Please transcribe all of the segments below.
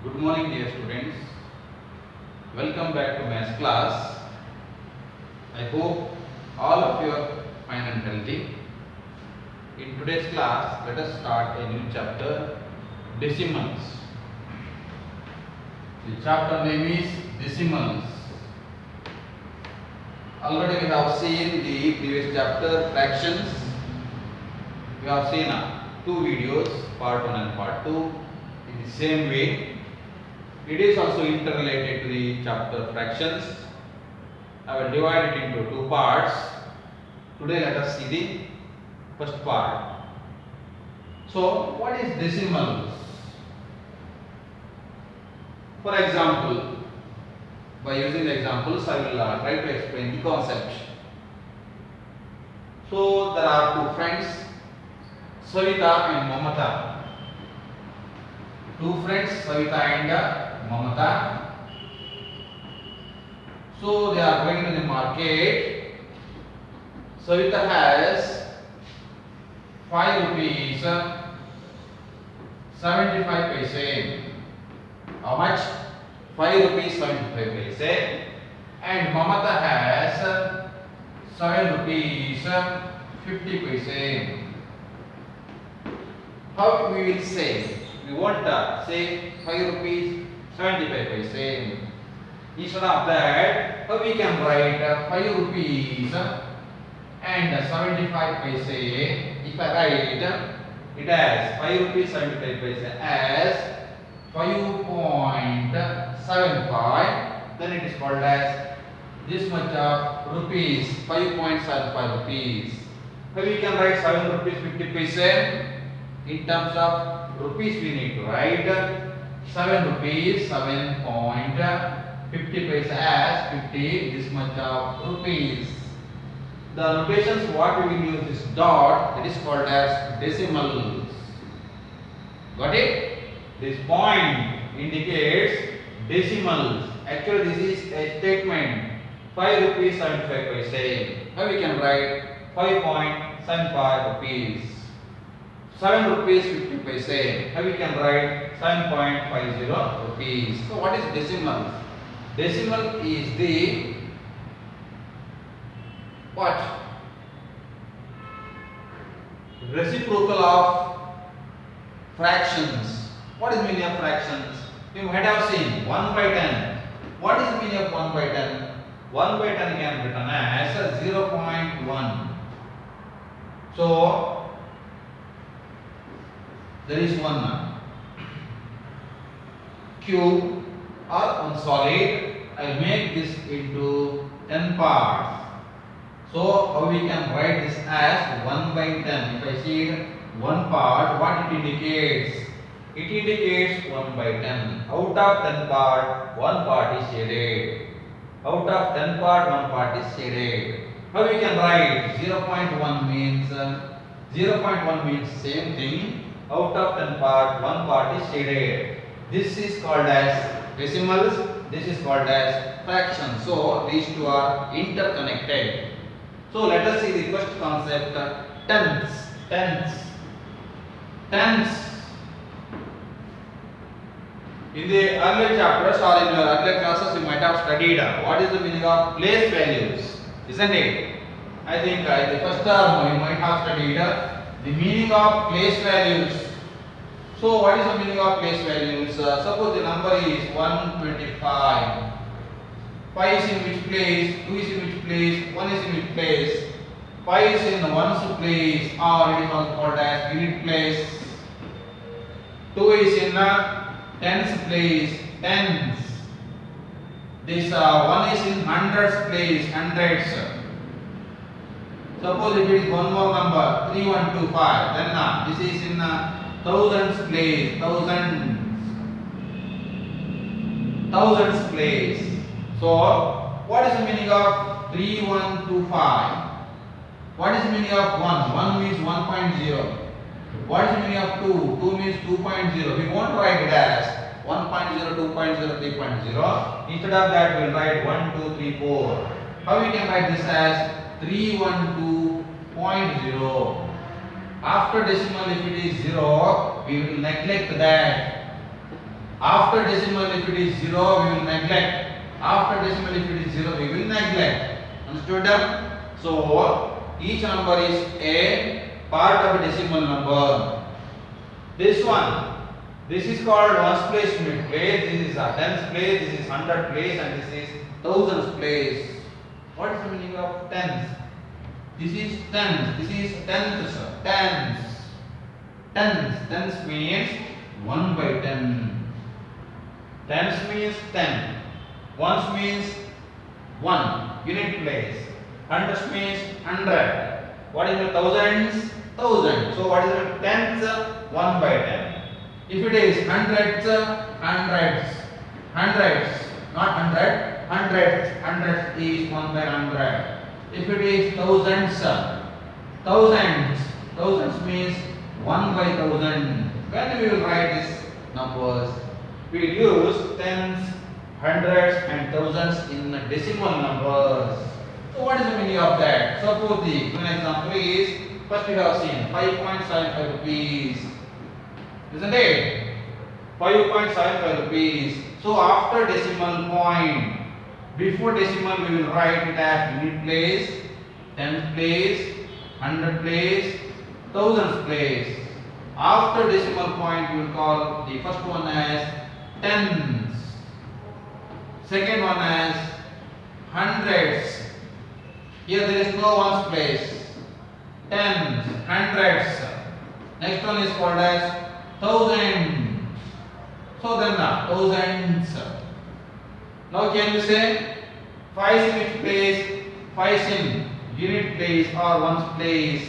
Good morning, dear students. Welcome back to maths class. I hope all of you are fine and healthy. In today's class, let us start a new chapter, decimals. The chapter name is decimals. Already we have seen the previous chapter, fractions. We have seen two videos, part 1 and part 2, in the same way. It is also interrelated to the chapter fractions. I will divide it into two parts. Today let us see the first part. So, what is decimals? For example, by using the examples, I will try to explain the concept. So, there are two friends, Savita and Mamata. Two friends, Savita and Mamata. So they are going to the market. Savita has 5 rupees 75 paise. How much? 5 rupees 75 paise. And Mamata has 7 rupees 50 paise. How we will say? We want to say 5 rupees 75 paise. Instead of that, how we can write 5 rupees and 75 paise. If I write it as 5 rupees 75 paise as 5.75, then it is called as this much of rupees, 5.75 rupees. How we can write 7 rupees 50 paise? In terms of rupees, we need to write 7 rupees 7.50 paise as 50 this much of rupees. The notations what we will use this dot, that is called as decimals. Got it? This point indicates decimals. Actually this is a statement, 5 rupees 75 paise. How we can write 5.75 rupees. 7 rupees 50 paise. How we can write 7.50 rupees. So what is decimal? Decimal is the what? Reciprocal of fractions. What is the meaning of fractions? You might have seen 1 by 10. What is the meaning of 1 by 10? 1 by 10 can be written as 0.1. So there is one cube or one solid. I will make this into 10 parts. So how we can write this as 1 by 10? If I see one part, what it indicates? It indicates 1 by 10. Out of 10 part, one part is shaded. Out of 10 part, one part is shaded. How we can write 0.1 means 0.1 means same thing. Out of 10 part, one part is shaded. This is called as decimals. This is called as fractions. So these two are interconnected. So let us see the first concept, tenths. Tenths. Tenths. In the earlier chapters or in your earlier classes, you might have studied what is the meaning of place values, isn't it? I think the first term you might have studied the meaning of place values. So what is the meaning of place values? Suppose the number is 125. 5 is in which place, 2 is in which place, 1 is in which place. 5 is in ones place or it is also called as unit place. 2 is in tens place, tens. This 1 is in hundreds place, hundreds. Suppose if it is one more number, 3125, then this is in thousands place, thousands place. So, what is the meaning of 3125? What is the meaning of 1? 1 means 1.0. What is the meaning of 2? 2 means 2.0. We won't write it as 1.0, 2.0, 3.0. Instead of that, we will write 1, 2, 3, 4. How we can write this as 312.0. After decimal, if it is 0, we will neglect that. After decimal, if it is 0, we will neglect. After decimal, if it is 0, we will neglect. Understood? So, each number is a part of a decimal number. This one, this is called ones place, unit place. This is a tens place. This is hundred place, and this is thousands place. What is the meaning of tens? This is tens. This is tenths. Tens. Tens. Tens means 1 by 10. Tens means 10. Ones means 1. Unit place. Hundreds means 100. What is the thousands? Thousand. So what is the tenths? 1 by 10. If it is hundreds, hundreds. Hundreds. Not hundred. Hundreds. Hundreds is 1 by 100. If it is thousands, thousands. Thousands means 1 by 1000. When we will write these numbers, we will use tens, hundreds and thousands in decimal numbers. So what is the meaning of that? Suppose the one example is, first we have seen 5.75 rupees. Isn't it? 5.75 rupees. So after decimal point, before decimal we will write it as unit place, tens place, hundred place, thousands place. After decimal point we will call the first one as tens, second one as hundreds. Here there is no ones place. Tens, hundreds. Next one is called as thousand. So then thousands. Now can you say 5 in which place? 5 in unit place or ones place.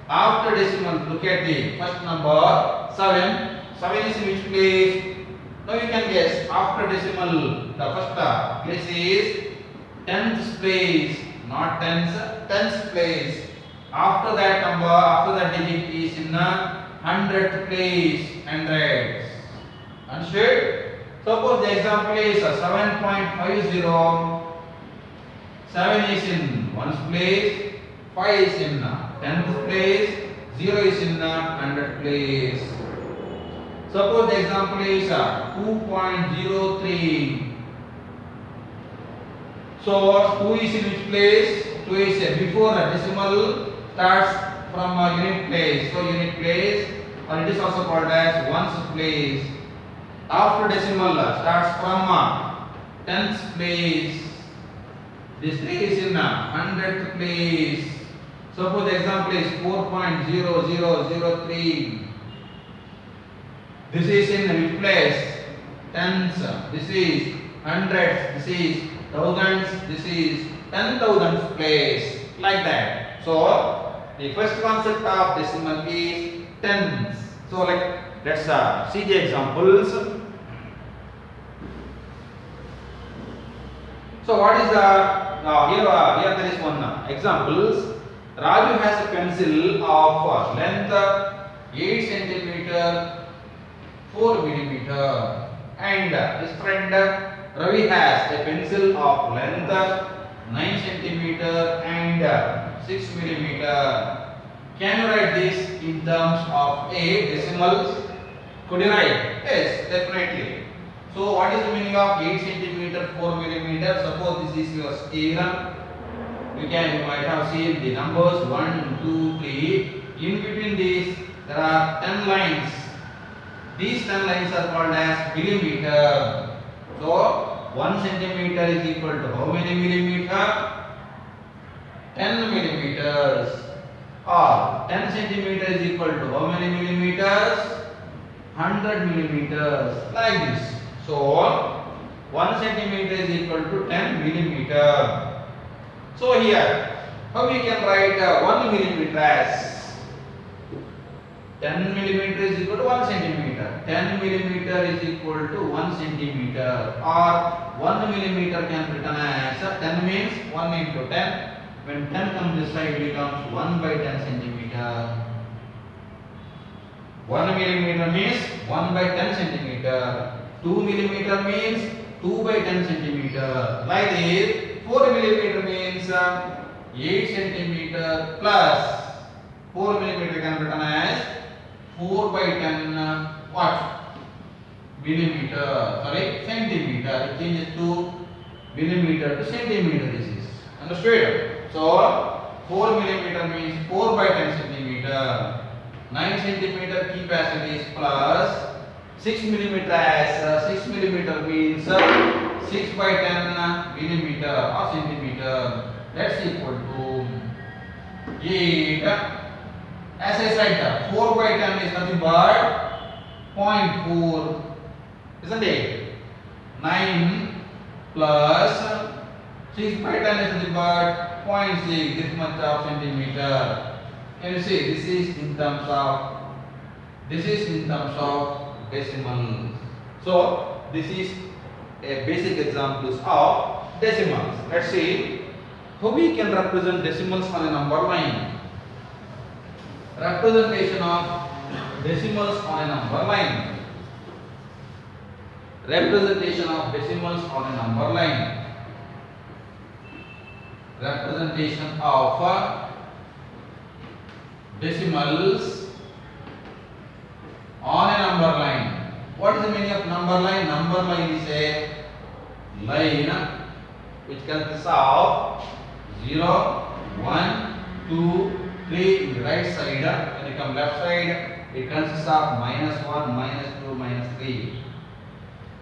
After decimal, look at the first number 7. 7 is in which place? Now you can guess. After decimal, the first place is tenth place, not tens, tenth place. After that number, after that digit is in the hundredth place, hundreds. Understood? Suppose the example is 7.50. 7 is in ones place, 5 is in tenth place, 0 is in hundredth place. Suppose the example is 2.03. So 2 is in which place? 2 is before the decimal starts from a unit place. So unit place, or it is also called as ones place. After decimal starts from tenth place. This 3 is in hundredth place. Suppose the example is 4.0003. This is in which place? Tens. This is hundreds. This is thousands. This is 10,000 place. Like that. So the first concept of decimal is tens. So let's see the examples. So what is the here there is one examples. Raju has a pencil of length 8 centimeter, 4 millimeter, and his friend Ravi has a pencil of length 9 centimeter and 6 millimeter. Can you write this in terms of decimals? Could you write? Yes, definitely. So what is the meaning of 8 centimeter, 4 millimeter? Suppose this is your scale. You might have seen the numbers 1, 2, 3. In between these there are 10 lines. These 10 lines are called as millimeter. So 1 centimeter is equal to how many millimeter? 10 millimeters. Or 10 centimeter is equal to how many millimeters? 100 millimeters. Like this. So 1 centimeter is equal to 10 millimeter. So here, how we can write 1 millimeter as 10 millimeter is equal to 1 centimeter. 10 millimeter is equal to 1 centimeter. Or 1 millimeter can be written as 10 means 1 into 10. When 10 comes this side, it becomes 1 by 10 centimeter. 1 millimeter means 1 by 10 centimeter. 2 millimeter means 2 by 10 centimeter. Like this. 4 millimeter means 8 centimeter plus 4 millimeter can be written as 4 by 10 what? millimeter, sorry, centimeter. It changes to millimeter to centimeter. This is understood. So 4 millimeter means 4 by 10 centimeter. 9 centimeter keep as it is plus 6 millimeter as 6 millimeter means 6 by 10 millimeter or centimeter. That's equal to 8. As I said, 4 by 10 is nothing but 0.4, isn't it? 9 plus 6 by 10 is nothing but 0.6, this much of centimeter. Can you see? This is in terms of decimals. So this is a basic examples of decimals. Let's see how we can represent decimals on a number line. Representation of decimals on a number line. Representation of decimals on a number line. Representation of decimals on a number line. What is the meaning of number line? Number line is a line which consists of 0, 1, 2, 3 in the right side. When you come left side, it consists of -1, -2, -3.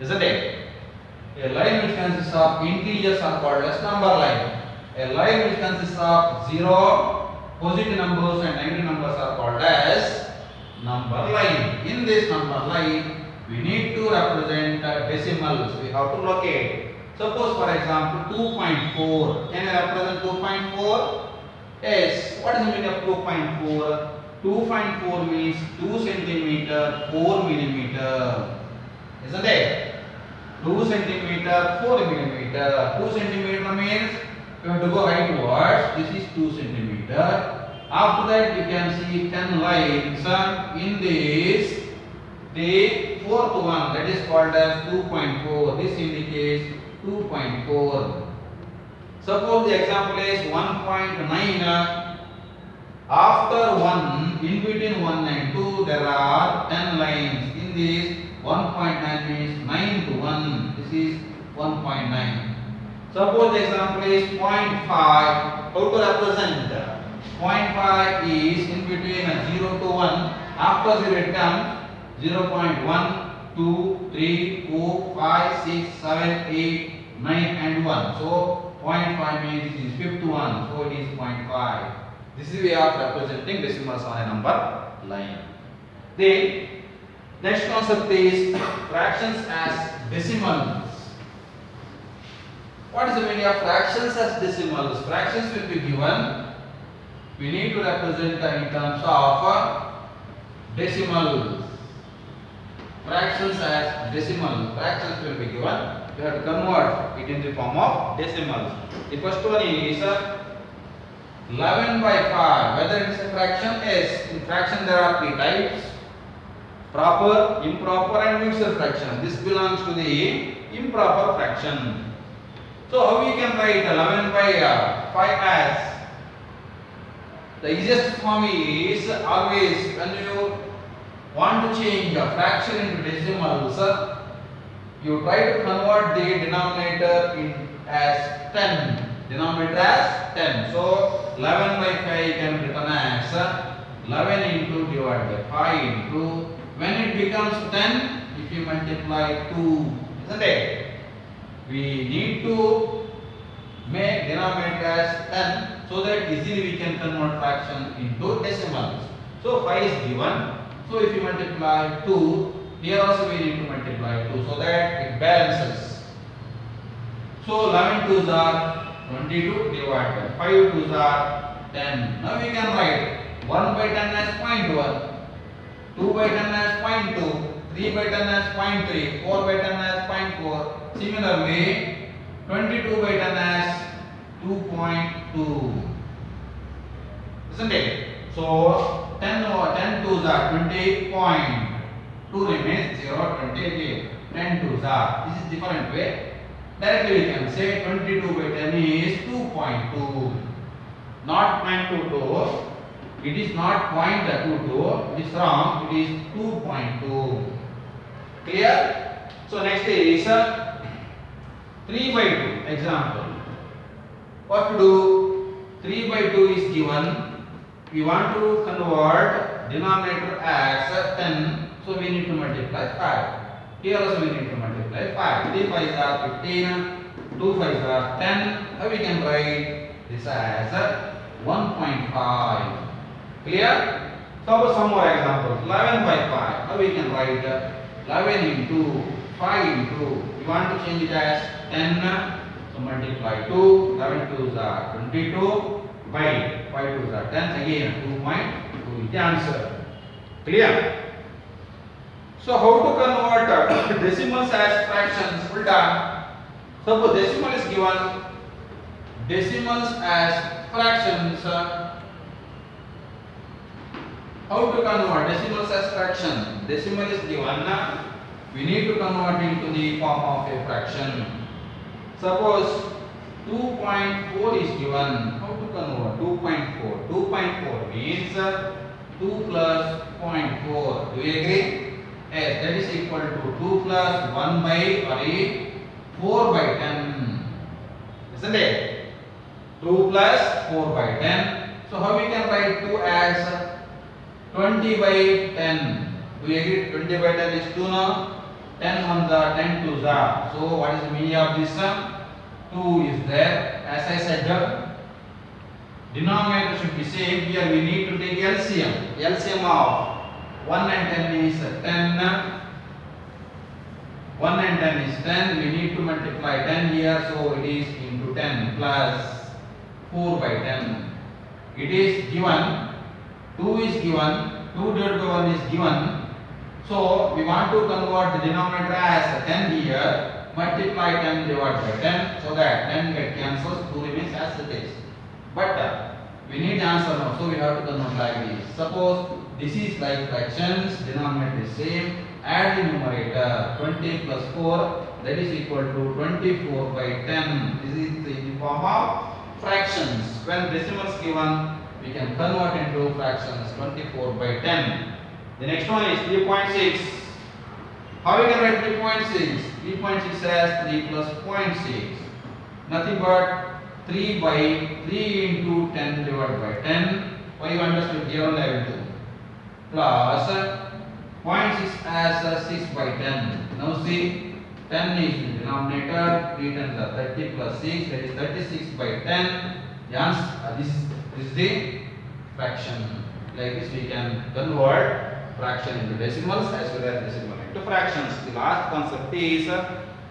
Isn't it? A line which consists of integers are called as number line. A line which consists of 0, positive numbers and negative numbers are called as number line. In this number line, we need to represent decimals. We have to locate. Suppose, for example, 2.4. Can I represent 2.4? Yes. What is the meaning of 2.4? 2.4 means 2 centimeter, 4 millimeter. Isn't it? 2 centimeter, 4 millimeter. 2 centimeter means you have to go rightwards. This is 2 centimeter. After that, you can see 10 lines in this. Take fourth one, that is called as 2.4. This indicates 2.4. Suppose the example is 1.9. After 1, in between 1 and 2, there are 10 lines. In this, 1.9 means 9 to 1. This is 1.9. Suppose the example is 0.5. How to represent? 0.5 is in between 0 to 1. After 0 it comes 0.1, 2, 3, 4, 5, 6, 7, 8, 9 and 1. So 0.5 means this is fifth one. So it is 0.5. This is way of representing decimals on a number line. The next concept is fractions as decimals. What is the meaning of fractions as decimals? Fractions will be given. We need to represent in terms of decimals. Fractions as decimals. Fractions will be given. You have to convert it in the form of decimals. The first one is 11 by 5. Whether it is a fraction? Yes. In fraction there are 3 types: proper, improper and mixed fraction. This belongs to the improper fraction. So how we can write 11 by 5 as? The easiest form is always when you want to change a fraction into decimals, you try to convert the denominator as 10. Denominator as 10. So 11 by 5 can be written as 11 into divided by 5 into, when it becomes 10, if you multiply 2, isn't it? We need to make denominator as 10 so that easily we can convert fraction into decimals. So 5 is given. So if you multiply 2, here also we need to multiply 2 so that it balances. So 11 2s are 22 divided by 5 2s are 10. Now we can write 1 by 10 as 0.1, 2 by 10 as 0.2, 3 by 10 as 0.3, 4 by 10 as 0.4. Similarly, 22 by 10 as 2.2. Isn't it? So 10 2s are 20. 2 remains 0, 20 again. 10 2s are. This is different way. Directly we can say 22 by 10 is 2.2. Not 0.22. It is not 0.22. It is wrong. It is 2.2. Clear? So next is 3 by 2 example. What to do? 3 by 2 is given. We want to convert denominator as 10. So we need to multiply 5. Here also we need to multiply 5. 3 5s are 15. 2 5s are 10. Now we can write this as 1.5. Clear? So some more examples. 11 by 5. Now we can write 11 into 5 into. We want to change it as 10. So multiply 2. 11 2s are 22 by 5 2s are 10. Again 2.2 is the answer. Clear? So how to convert decimals as fractions? Well done. Suppose decimal is given. Decimals as fractions. How to convert decimals as fraction? Decimal is given. We need to convert into the form of a fraction. Suppose 2.4 is given. How to convert? 2.4. 2.4 means 2 plus 0.4. Do you agree? Yes, that is equal to 2 plus 1 by 4 by 10. Isn't it? 2 plus 4 by 10. So how we can write 2 as 20 by 10? Do you agree? 20 by 10 is 2 now. 10 ones are 10 twos are. So what is the meaning of this? 2 is there. As I said, denominator should be same. Here we need to take LCM. LCM of 1 and 10 is 10. 1 and 10 is 10. We need to multiply 10 here. So it is into 10 plus 4 by 10. It is given. 2 is given. 2 divided by 1 is given. So we want to convert the denominator as 10 here. Multiply 10 divided by 10. So that 10 get cancels. 2 remains as it is. But we need the answer now. So we have to convert like this. Suppose this is like fractions. Denominator is same. Add the numerator 20 plus 4, that is equal to 24 by 10. This is in the form of fractions. When decimals given, we can convert into fractions. 24 by 10. The next one is 3.6. How we can write 3.6? 3.6 as 3 plus 0.6. Nothing but 3 by 3 into 10 divided by 10. Why you understood here on I will do. Plus 0.6 as 6 by 10. Now see, 10 is in the denominator, 3 10s are 30 plus 6, that is 36 by 10. This is the fraction. Like this we can convert fraction into decimals as well as decimal into fractions. The last concept is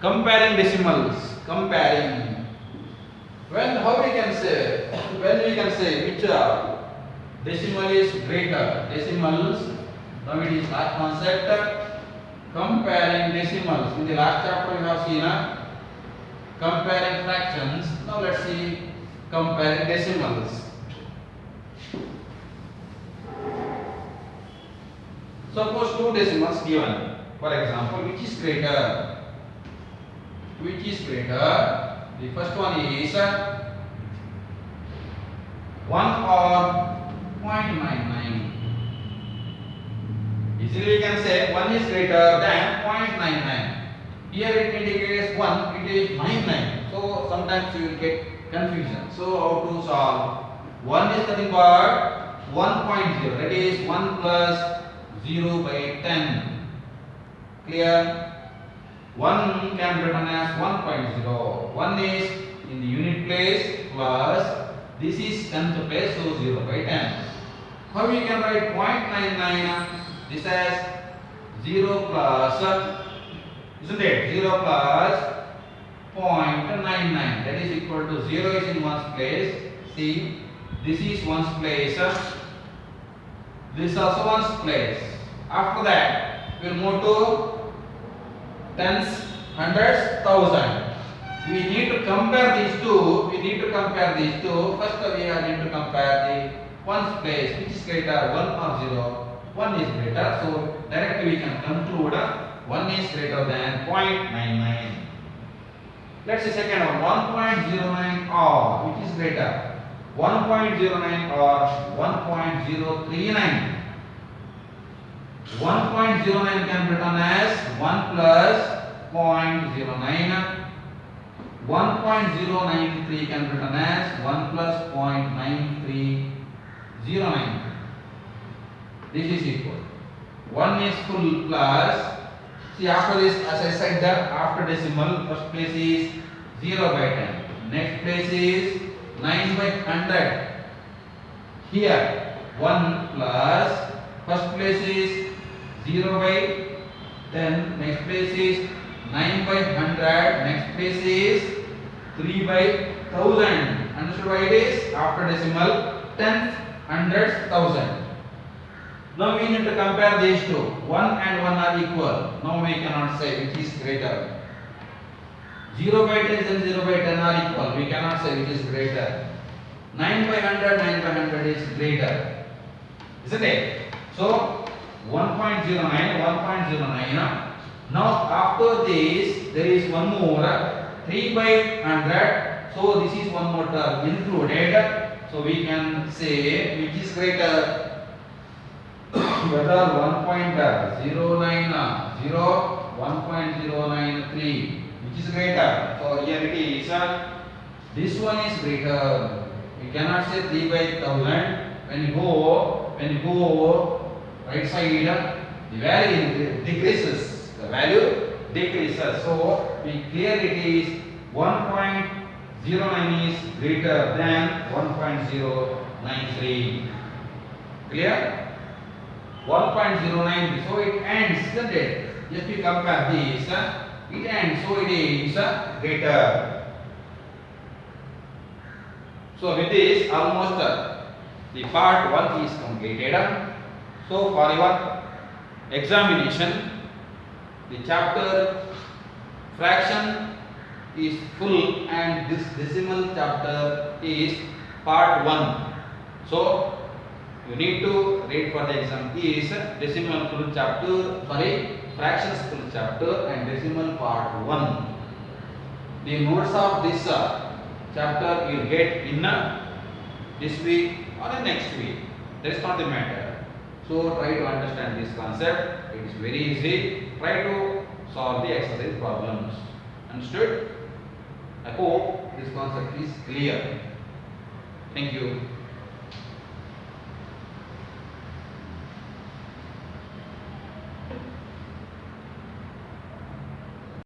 comparing decimals. Comparing. How we can say? When we can say which decimal is greater? Decimals. Now it is last concept. Comparing decimals. In the last chapter we have seen comparing fractions. Now let's see comparing decimals. Suppose two decimals given. For example, which is greater? Which is greater? The first one is 1 or 0.99. Easily we can say 1 is greater than 0.99. Here it indicates 1, it is 99. So sometimes you will get confusion. So how to solve? 1 is nothing but 1.0. That is 1 plus 0 by 10. Clear? 1 can be written as 1.0. 1 is in the unit place plus this is 10th place, so 0 by 10. How we can write 0.99? This as 0 plus, isn't it? 0 plus 0.99. That is equal to 0 is in one's place. See, this is one's place. This is also one's place. After that, we will move to tens, hundreds, thousand. We need to compare these two. First, we need to compare the one's place, which is greater, 1 or 0. 1 is greater, so directly we can conclude 1 is greater than 0.99. Let's see second one, 1.09 or which is greater, 1.09 or 1.039. 1.09 can be written as 1 plus 1.093 can be written as 1 plus 0.9309. This is equal. 1 is full plus. See, after this, as I said that after decimal, first place is 0 by 10. Next place is 9 by 100. Here 1 plus first place is 0 by 10. Next place is 9 by 100. Next place is 3 by 1000. Understood why it is? After decimal, tenth, hundredths, thousand. Now we need to compare these two. 1 and 1 are equal. Now we cannot say which is greater. 0 by 10 and 0 by 10 are equal. We cannot say which is greater. 9 by 100, 9 by 100 is greater. Isn't it? So 1.09, 1.09. Now after this, there is one more 3 by 100. So this is one more term included. So we can say which is greater. Whether 1.09, 1.093, which is greater. So here it is. This one is greater. We cannot say 3 by 1000. When you go right side, the value decreases. The value decreases. So we clear it is 1.09 is greater than 1.093. Clear? 1.09. So it ends, isn't it? Just we compare this, it ends. So it is greater. So with this, almost the part 1 is completed. So for your examination, the chapter fraction is full and this decimal chapter is part 1. So you need to read for the exam is decimal full chapter, fractions full chapter and decimal part 1. The notes of this chapter you get in this week or the next week. That is not the matter. So try to understand this concept. It is very easy. Try to solve the exercise problems. Understood? I hope this concept is clear. Thank you.